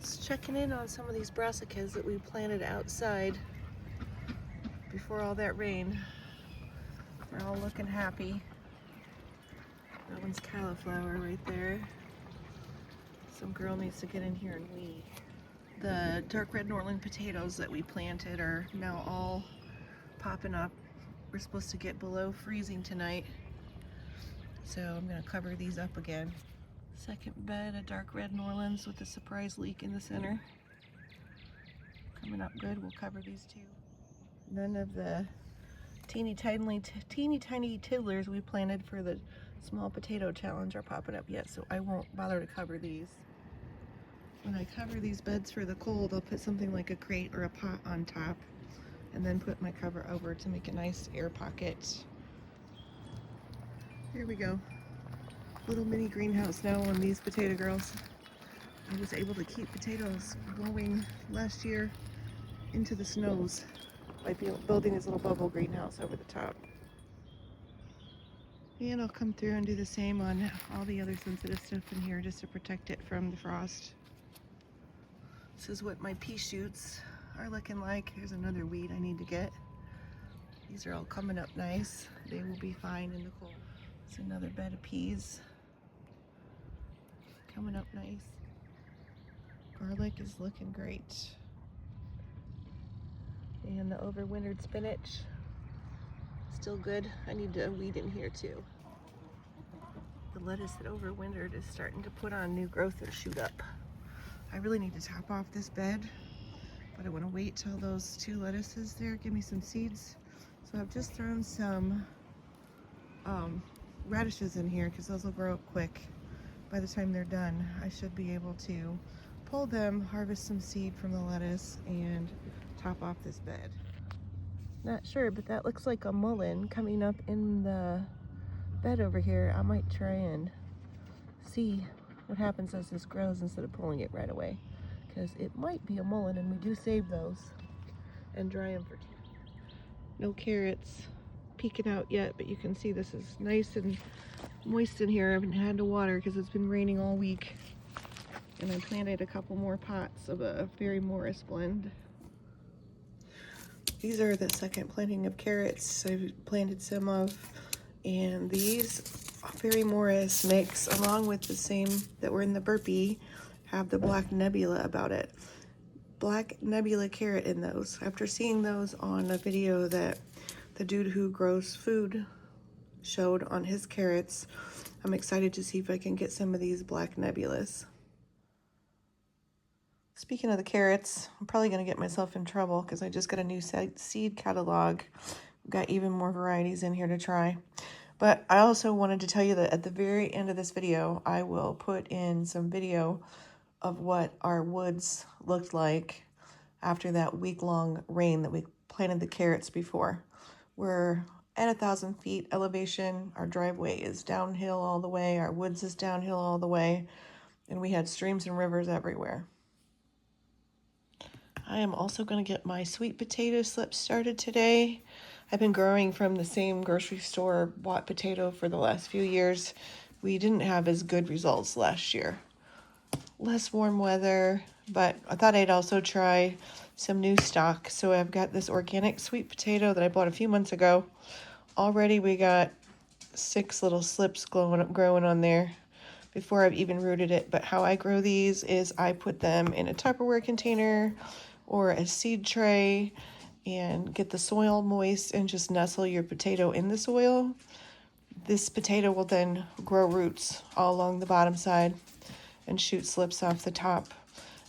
Just checking in on some of these brassicas that we planted outside before all that rain. They're all looking happy. That one's cauliflower right there. Some girl needs to get in here and weed. The dark red Norland potatoes that we planted are now all popping up. We're supposed to get below freezing tonight, so I'm going to cover these up again. Second bed of dark red Norlands with a surprise leek in the center. Coming up good. We'll cover these too. None of the teeny tiny tiddlers we planted for the small potato challenge are popping up yet, so I won't bother to cover these. When I cover these beds for the cold, I'll put something like a crate or a pot on top and then put my cover over to make a nice air pocket. Here we go. Little mini greenhouse now on these potato girls. I was able to keep potatoes growing last year into the snows by building this little bubble greenhouse over the top. And I'll come through and do the same on all the other sensitive stuff in here just to protect it from the frost. This is what my pea shoots are looking like. Here's another weed I need to get. These are all coming up nice. They will be fine in the cold. It's another bed of peas. Coming up nice. Garlic is looking great. And the overwintered spinach, still good. I need to weed in here too. The lettuce that overwintered is starting to put on new growth or shoot up. I really need to top off this bed, but I want to wait till those two lettuces there give me some seeds. So I've just thrown some radishes in here because those will grow up quick. By the time they're done, I should be able to pull them, harvest some seed from the lettuce, and top off this bed. Not sure, but that looks like a mullein coming up in the bed over here. I might try and see what happens as this grows instead of pulling it right away, because it might be a mullein, and we do save those and dry them for tea. No carrots peeking out yet, but you can see this is nice and moist in here. I haven't had to water because it's been raining all week. And I planted a couple more pots of a Fairy Morris blend. These are the second planting of carrots I've planted some of, and these Fairy Morris mix, along with the same that were in the burpee, have the Black Nebula about it. Black Nebula carrot in those. After seeing those on a video that the dude who grows food showed on his carrots, I'm excited to see if I can get some of these Black Nebulas. Speaking of the carrots, I'm probably going to get myself in trouble because I just got a new seed catalog. We've got even more varieties in here to try. But I also wanted to tell you that at the very end of this video, I will put in some video of what our woods looked like after that week-long rain that we planted the carrots before. We're at 1,000 feet elevation. Our driveway is downhill all the way. Our woods is downhill all the way. And we had streams and rivers everywhere. I am also going to get my sweet potato slips started today. I've been growing from the same grocery store bought potato for the last few years. We didn't have as good results last year. Less warm weather, but I thought I'd also try some new stock. So I've got this organic sweet potato that I bought a few months ago. Already we got 6 little slips growing on there before I've even rooted it. But how I grow these is I put them in a Tupperware container or a seed tray and get the soil moist and just nestle your potato in the soil. This potato will then grow roots all along the bottom side and shoot slips off the top.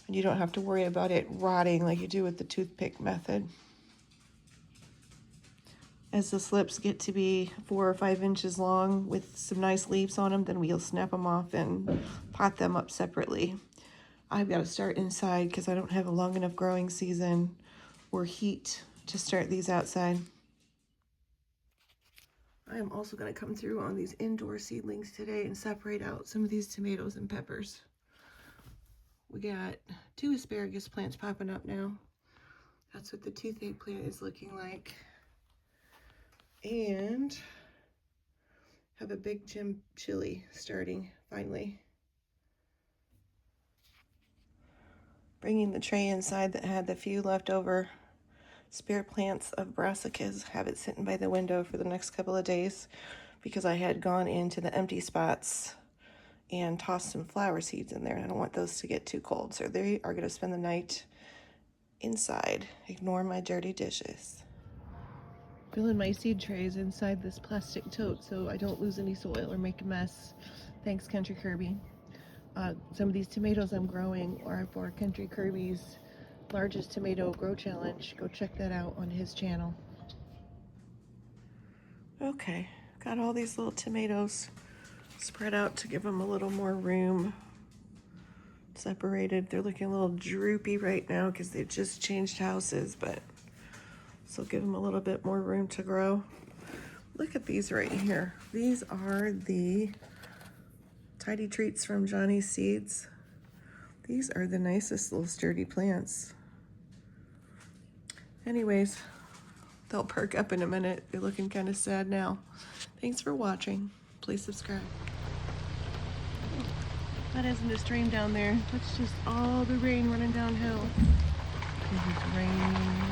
And you don't have to worry about it rotting like you do with the toothpick method. As the slips get to be 4 or 5 inches long with some nice leaves on them, then we'll snap them off and pot them up separately. I've got to start inside because I don't have a long enough growing season or heat to start these outside. I am also going to come through on these indoor seedlings today and separate out some of these tomatoes and peppers. We got 2 asparagus plants popping up now. That's what the toothache plant is looking like. And have a big Jim chili starting finally. bringing the tray inside that had the few leftover spare plants of brassicas, have it sitting by the window for the next couple of days because I had gone into the empty spots and tossed some flower seeds in there, and I don't want those to get too cold, so they are going to spend the night inside. Ignore my dirty dishes. Filling my seed trays inside this plastic tote so I don't lose any soil or make a mess. Thanks, Country Kirby. Some of these tomatoes I'm growing are for Country Kirby's largest tomato grow challenge. Go check that out on his channel. Okay, got all these little tomatoes spread out to give them a little more room. Separated. They're looking a little droopy right now because they've just changed houses, but this will give them a little bit more room to grow. Look at these right here. These are the Tidy Treats from Johnny's Seeds. These are the nicest little sturdy plants. Anyways, they'll perk up in a minute. They're looking kind of sad now. Thanks for watching. Please subscribe. That isn't a stream down there. That's just all the rain running downhill. It's raining.